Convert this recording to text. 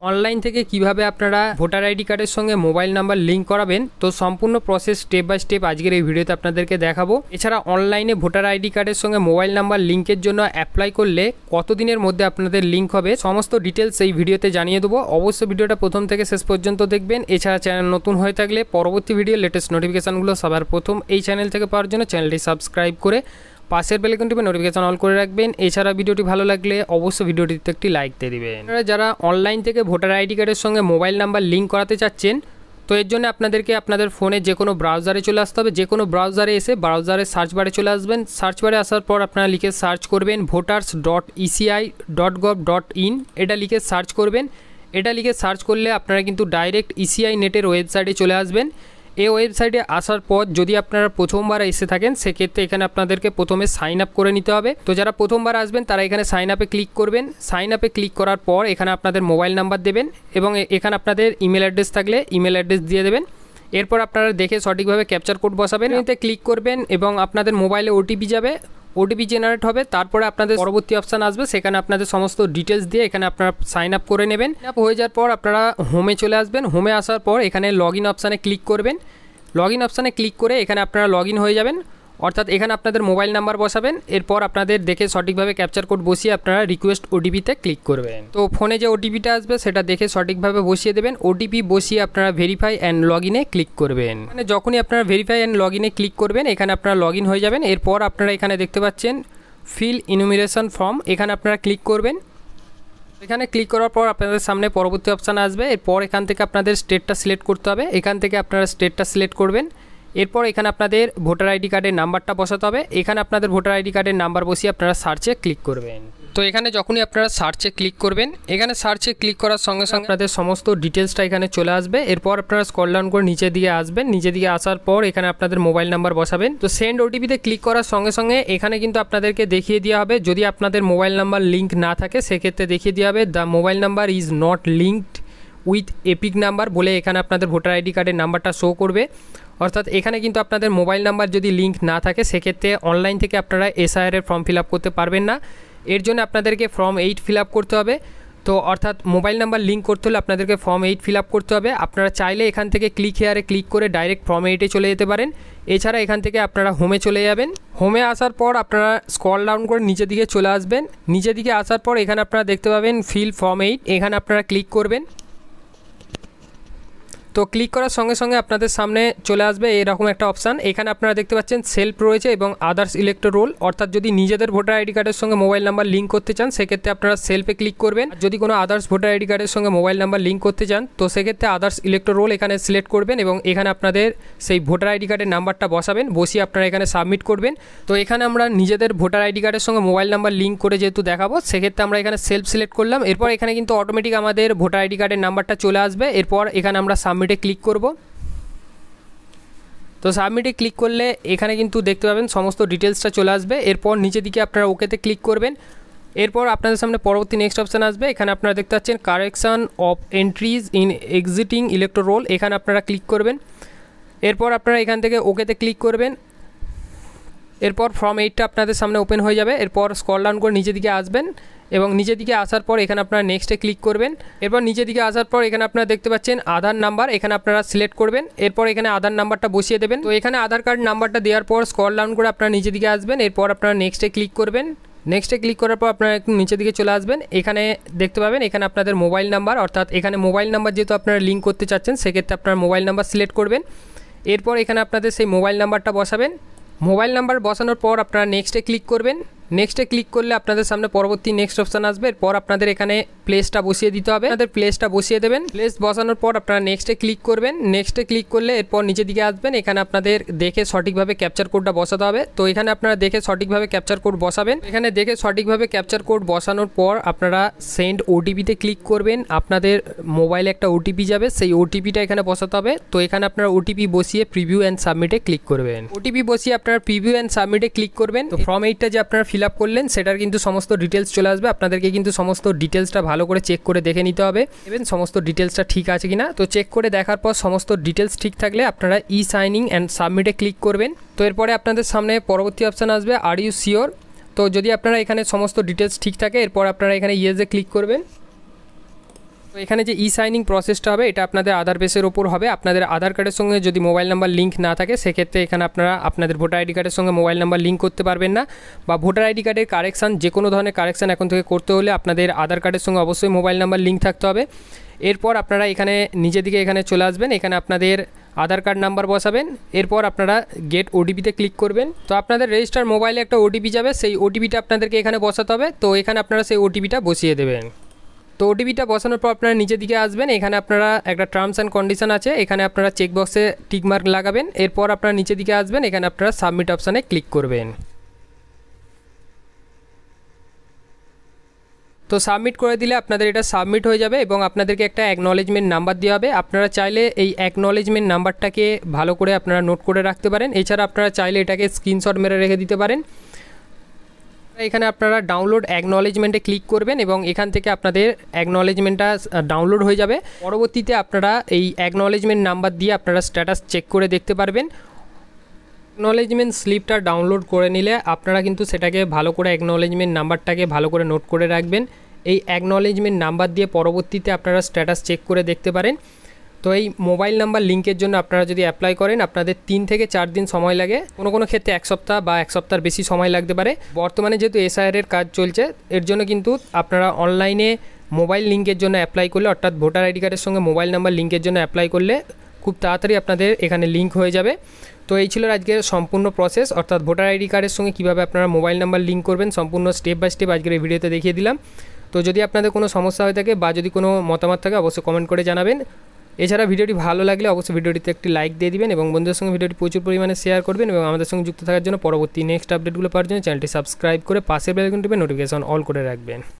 Online থেকে কিভাবে আপনারা ভোটার আইডি কার্ডের সঙ্গে মোবাইল নাম্বার লিঙ্ক করাবেন, তো সম্পূর্ণ প্রসেস স্টেপ বাই স্টেপ আজকের এই ভিডিওতে আপনাদেরকে দেখাবো। এছাড়া অনলাইনে ভোটার আইডি কার্ডের সঙ্গে মোবাইল নাম্বার লিঙ্কের জন্য অ্যাপ্লাই করলে কতদিনের মধ্যে আপনাদের লিঙ্ক হবে সমস্ত ডিটেলস এই ভিডিওতে জানিয়ে দেবো। অবশ্যই ভিডিওটা প্রথম থেকে শেষ পর্যন্ত দেখবেন। এছাড়া চ্যানেল নতুন হয়ে থাকলে পরবর্তী ভিডিও লেটেস্ট নোটিফিকেশানগুলো সবার প্রথম এই চ্যানেল থেকে পাওয়ার জন্য চ্যানেলটি সাবস্ক্রাইব করে পাশের বেল আইকনটি নোটিফিকেশন অল করে রাখবেন। এছাড়া ভিডিওটি ভালো লাগলে অবশ্যই ভিডিওটিতে একটি লাইক দিয়ে দিবেন। আপনারা যারা অনলাইন থেকে ভোটার আইডি কার্ডের সঙ্গে মোবাইল নাম্বার লিঙ্ক করাতে চাচ্ছেন, তো এর জন্য আপনাদেরকে আপনাদের ফোনে যে কোনো ব্রাউজারে চলে আসতে হবে। যে কোনো ব্রাউজারে এসে ব্রাউজারে সার্চ বারে চলে আসবেন। সার্চ বারে আসার পর আপনারা লিখে সার্চ করবেন voters.eci.gov.in, এটা লিখে সার্চ করবেন। এটা লিখে সার্চ করলে আপনারা কিন্তু ডাইরেক্ট ইসিআই নেটের ওয়েবসাইটে চলে আসবেন। এই ওয়েবসাইটে আসার পর যদি আপনারা প্রথমবার এসে থাকেন, সেক্ষেত্রে এখানে আপনাদেরকে প্রথমে সাইন আপ করে নিতে হবে। তো যারা প্রথমবার আসবেন তারা এখানে সাইন আপে ক্লিক করবেন। সাইন আপে ক্লিক করার পর এখানে আপনাদের মোবাইল নাম্বার দেবেন এবং এখানে আপনাদের ইমেল অ্যাড্রেস থাকলে ইমেল অ্যাড্রেস দিয়ে দেবেন। এরপর আপনারা দেখে সঠিকভাবে ক্যাপচার কোড বসাবেন, এতে ক্লিক করবেন এবং আপনাদের মোবাইলে ওটিপি যাবে, ওটিপি জেনারেট হবে। তারপরে আপনাদের পরবর্তী অপশান আসবে, সেখানে আপনাদের সমস্ত ডিটেলস দিয়ে এখানে আপনারা সাইন আপ করে নেবেন। হয়ে যাওয়ার পর আপনারা হোমে চলে আসবেন। হোমে আসার পর এখানে লগ ইন অপশানে ক্লিক করবেন। লগ ইন অপশানে ক্লিক করে এখানে আপনারা লগ ইন হয়ে যাবেন, অর্থাৎ এখানে আপনাদের মোবাইল নাম্বার বসাবেন। এরপর আপনাদের দেখে সঠিকভাবে ক্যাপচার কোড বসিয়ে আপনারা রিকোয়েস্ট ওটিপিতে ক্লিক করবেন। তো ফোনে যে ওটিপিটা আসবে সেটা দেখে সঠিকভাবে বসিয়ে দেবেন। ওটিপি বসিয়ে আপনারা ভেরিফাই অ্যান্ড লগ ইনে ক্লিক করবেন। মানে যখনই আপনারা ভেরিফাই অ্যান্ড লগ ইনে ক্লিক করবেন, এখানে আপনারা লগ ইন হয়ে যাবেন। এরপর আপনারা এখানে দেখতে পাচ্ছেন ফিল ইনুমিরেশন ফর্ম, এখানে আপনারা ক্লিক করবেন। এখানে ক্লিক করার পর আপনাদের সামনে পরবর্তী অপশান আসবে। এরপর এখান থেকে আপনাদের স্টেটটা সিলেক্ট করতে হবে। এখান থেকে আপনারা স্টেটটা সিলেক্ট করবেন। এরপর এখানে আপনাদের ভোটার আইডি কার্ডের নাম্বারটা বসাতে হবে। এখানে আপনাদের ভোটার আইডি কার্ডের নাম্বার বসিয়ে আপনারা সার্চে ক্লিক করবেন। তো এখানে যখনই আপনারা সার্চে ক্লিক করবেন, এখানে সার্চে ক্লিক করার সঙ্গে সঙ্গে আপনাদের সমস্ত ডিটেলসটা এখানে চলে আসবে। এরপর আপনারা স্ক্রল ডাউন করে নিচের দিকে আসবেন। নিচের দিকে আসার পর এখানে আপনাদের মোবাইল নাম্বার বসাবেন। তো সেন্ড ওটিপিতে ক্লিক করার সঙ্গে সঙ্গে এখানে কিন্তু আপনাদেরকে দেখিয়ে দেওয়া হবে, যদি আপনাদের মোবাইল নাম্বার লিঙ্ক না থাকে সেক্ষেত্রে দেখিয়ে দেওয়া হবে the mobile number is not linked with epic number বলে এখানে আপনাদের ভোটার আইডি কার্ডের নাম্বারটা শো করবে। অর্থাৎ এখানে কিন্তু আপনাদের মোবাইল নাম্বার যদি লিঙ্ক না থাকে সেক্ষেত্রে অনলাইন থেকে আপনারা এসআইআর এর ফর্ম ফিল আপ করতে পারবেন না। এর জন্য আপনাদেরকে ফর্ম 8 ফিল আপ করতে হবে। তো অর্থাৎ মোবাইল নাম্বার লিঙ্ক করতে হলে আপনাদেরকে ফর্ম 8 ফিল আপ করতে হবে। আপনারা চাইলে এখান থেকে ক্লিক হেয়ারে ক্লিক করে ডাইরেক্ট ফর্ম 8-এ চলে যেতে পারেন। এছাড়া এখান থেকে আপনারা হোমে চলে যাবেন। হোমে আসার পর আপনারা স্ক্রল ডাউন করে নিচের দিকে চলে আসবেন। নিচের দিকে আসার পর এখানে আপনারা দেখতে পাবেন ফিল ফর্ম 8, এখানে আপনারা ক্লিক করবেন। তো ক্লিক করার সঙ্গে সঙ্গে আপনাদের সামনে চলে আসবে এরকম একটা অপশান। এখানে আপনারা দেখতে পাচ্ছেন সেলফ রয়েছে এবং আদার্স ইলেক্টর রোল, অর্থাৎ যদি নিজেদের ভোটার আইডি কার্ডের সঙ্গে মোবাইল নাম্বার লিঙ্ক করতে চান সেক্ষেত্রে আপনারা সেলফে ক্লিক করবেন। যদি কোনো আদার্স ভোটার আইডি কার্ডের সঙ্গে মোবাইল নাম্বার লিঙ্ক করতে চান তো সেক্ষেত্রে আদার্স ইলেক্টর রোল এখানে সিলেক্ট করবেন এবং এখানে আপনাদের সেই ভোটার আইডি কার্ডের নাম্বারটা বসাবেন, বসিয়ে আপনারা এখানে সাবমিট করবেন। তো এখানে আমরা নিজেদের ভোটার আইডি কার্ডের সঙ্গে মোবাইল নাম্বার লিঙ্ক করে যেহেতু দেখাবো সেক্ষেত্রে আমরা এখানে সেলফ সিলেক্ট করলাম। এরপর এখানে কিন্তু অটোমেটিক আমাদের ভোটার আইডি কার্ডের নাম্বারটা চলে আসবে। এরপর এখানে আমরা সাবমিটে ক্লিক করব। তো সাবমিটে ক্লিক করলে এখানে কিন্তু দেখতে পাবেন সমস্ত ডিটেলসটা চলে আসবে। এরপর নিচের দিকে আপনারা ওকেতে ক্লিক করবেন। এরপর আপনাদের সামনে পরবর্তী নেক্সট অপশান আসবে। এখানে আপনারা দেখতে পাচ্ছেন correction of entries in existing elector roll, এখানে আপনারা ক্লিক করবেন। এরপর আপনারা এখান থেকে ওকেতে ক্লিক করবেন। এরপর ফর্ম 8টা আপনাদের সামনে ওপেন হয়ে যাবে। এরপর স্ক্রল ডাউন করে নিচের দিকে আসবেন এবং নিচের দিকে আসার পর এখানে আপনারা নেক্সটে ক্লিক করবেন। এরপর নিচের দিকে আসার পর এখানে আপনারা দেখতে পাচ্ছেন আধার নাম্বার, এখানে আপনারা সিলেক্ট করবেন। এরপর এখানে আধার নাম্বারটা বসিয়ে দেবেন। তো এখানে আধার কার্ড নাম্বারটা দেওয়ার পর স্ক্রল ডাউন করে আপনারা নিচের দিকে আসবেন। এরপর আপনারা নেক্সটে ক্লিক করবেন। নেক্সটে ক্লিক করার পর আপনারা একটু নিচের দিকে চলে আসবেন। এখানে দেখতে পাবেন এখানে আপনাদের মোবাইল নাম্বার, অর্থাৎ এখানে মোবাইল নাম্বার যেহেতু আপনারা লিঙ্ক করতে চাচ্ছেন সেক্ষেত্রে আপনারা মোবাইল নাম্বার সিলেক্ট করবেন। এরপর এখানে আপনাদের সেই মোবাইল নাম্বারটা বসাবেন। মোবাইল নাম্বার বসানোর পর আপনারা নেক্সটে ক্লিক করবেন। নেক্সটে ক্লিক করলে আপনাদের সামনে পরবর্তী নেক্সট অপশান আসবে। এরপর আপনাদের এখানে প্লেসটা বসিয়ে দিতে হবে, আপনাদের প্লেসটা বসিয়ে দেবেন। প্লেস বসানোর পর আপনারা নেক্সটে ক্লিক করবেন। নেক্সটে ক্লিক করলে এরপর নিচের দিকে আসবেন। এখানে আপনাদের দেখে সঠিকভাবে ক্যাপচার কোডটা বসাতে হবে। তো এখানে আপনারা দেখে সঠিকভাবে ক্যাপচার কোড বসাবেন। এখানে দেখে সঠিকভাবে ক্যাপচার কোড বসানোর পর আপনারা সেন্ড ওটিপিতে ক্লিক করবেন। আপনাদের মোবাইলে একটা ওটিপি যাবে, সেই ওটিপিটা এখানে বসাতে হবে। তো এখানে আপনারা ওটিপি বসিয়ে প্রিভিউ অ্যান্ড সাবমিটে ক্লিক করবেন। ওটিপি বসিয়ে আপনারা প্রিভিউ অ্যান্ড সাবমিটে ক্লিক করবেন। তো ফর্ম 8টা যে আপনারা ফিল আপ করলেন সেটার কিন্তু সমস্ত ডিটেলস চলে আসবে। আপনাদেরকে কিন্তু সমস্ত ডিটেলসটা ভালো করে চেক করে দেখে নিতে হবে এবং সমস্ত ডিটেলসটা ঠিক আছে কিনা। তো চেক করে দেখার পর সমস্ত ডিটেলস ঠিক থাকলে আপনারা ই সাইনিং অ্যান্ড সাবমিটে ক্লিক করবেন। তো এরপরে আপনাদের সামনে পরবর্তী অপশান আসবে আর ইউ শিওর। তো যদি আপনারা এখানে সমস্ত ডিটেলস ঠিক থাকে এরপর আপনারা এখানে ইয়েসে ক্লিক করবেন। তো এখানে যে ই সাইনিং প্রসেসটা হবে এটা আপনাদের আধার বেসের ওপর হবে। আপনাদের আধার কার্ডের সঙ্গে যদি মোবাইল নাম্বার লিঙ্ক না থাকে সেক্ষেত্রে এখানে আপনারা আপনাদের ভোটার আইডি কার্ডের সঙ্গে মোবাইল নাম্বার লিঙ্ক করতে পারবেন না, বা ভোটার আইডি কার্ডের কারেকশান যে কোনো ধরনের কারেকশান এখন থেকে করতে হলে আপনাদের আধার কার্ডের সঙ্গে অবশ্যই মোবাইল নাম্বার লিঙ্ক থাকতে হবে। এরপর আপনারা এখানে নিজের দিকে এখানে চলে আসবেন, এখানে আপনাদের আধার কার্ড নাম্বার বসাবেন, এরপর আপনারা গেট ওটিপিতে ক্লিক করবেন। তো আপনাদের রেজিস্টার মোবাইলে একটা ওটিপি যাবে, সেই ওটিপিটা আপনাদেরকে এখানে বসাতে হবে। তো এখানে আপনারা সেই ওটিপিটা বসিয়ে দেবেন। তো ওটিপিটা বসানোর পর আপনারা নিচের দিকে আসবেন, এখানে আপনারা একটা টার্মস অ্যান্ড কন্ডিশন আছে, এখানে আপনারা চেকবক্সে টিকমার্ক লাগাবেন। এরপর আপনারা নিচের দিকে আসবেন, এখানে আপনারা সাবমিট অপশানে ক্লিক করবেন। তো সাবমিট করে দিলে আপনাদের এটা সাবমিট হয়ে যাবে এবং আপনাদেরকে একটা অ্যাকনলেজমেন্ট নাম্বার দেওয়া হবে। আপনারা চাইলে এই অ্যাকনলেজমেন্ট নাম্বারটাকে ভালো করে আপনারা নোট করে রাখতে পারেন, এছাড়া আপনারা চাইলে এটাকে স্ক্রিনশট মেরে রেখে দিতে পারেন। এখানে আপনারা ডাউনলোড অ্যাকনলেজমেন্টে ক্লিক করবেন এবং এখান থেকে আপনাদের অ্যাকনলেজমেন্টটা ডাউনলোড হয়ে যাবে। পরবর্তীতে আপনারা এই অ্যাকনলেজমেন্ট নাম্বার দিয়ে আপনারা স্ট্যাটাস চেক করে দেখতে পারবেন। অ্যাকনলেজমেন্ট স্লিপটা ডাউনলোড করে নিলে আপনারা কিন্তু সেটাকে ভালো করে অ্যাকনলেজমেন্ট নাম্বারটাকে ভালো করে নোট করে রাখবেন। এই অ্যাকনলেজমেন্ট নাম্বার দিয়ে পরবর্তীতে আপনারা স্ট্যাটাস চেক করে দেখতে পারেন। তো এই মোবাইল নাম্বার লিঙ্কের জন্য আপনারা যদি অ্যাপ্লাই করেন আপনাদের 3 থেকে 4 দিন সময় লাগে, কোনো ক্ষেত্রে 1 সপ্তাহ বা 1 সপ্তাহের বেশি সময় লাগতে পারে। বর্তমানে যেহেতু SIR এর কাজ চলছে এর জন্য কিন্তু আপনারা অনলাইনে মোবাইল লিঙ্কের জন্য অ্যাপ্লাই করলে, অর্থাৎ ভোটার আইডি কার্ডের সঙ্গে মোবাইল নাম্বার লিঙ্কের জন্য অ্যাপ্লাই করলে খুব তাড়াতাড়ি আপনাদের এখানে লিঙ্ক হয়ে যাবে। তো এই ছিল আজকের সম্পূর্ণ প্রসেস, অর্থাৎ ভোটার আইডি কার্ডের সঙ্গে কীভাবে আপনারা মোবাইল নাম্বার লিঙ্ক করবেন সম্পূর্ণ স্টেপ বাই স্টেপ আজকের এই ভিডিওতে দেখিয়ে দিলাম। তো যদি আপনাদের কোনো সমস্যা হয়ে থাকে বা যদি কোনো মতামত থাকে অবশ্যই কমেন্ট করে জানাবেন। এছাড়া ভিডিওটি ভালো লাগলে অবশ্যই ভিডিওটিতে একটি লাইক দিয়ে দিবেন এবং বন্ধুদের সঙ্গে ভিডিওটি প্রচুর পরিমাণে শেয়ার করবেন এবং আমাদের সঙ্গে যুক্ত থাকার জন্য পরবর্তী নেক্সট আপডেটগুলো পাওয়ার জন্য চ্যানেলটি সাবস্ক্রাইব করে পাশের বেল আইকনটি টিপে নোটিফিকেশন অল করে রাখবেন।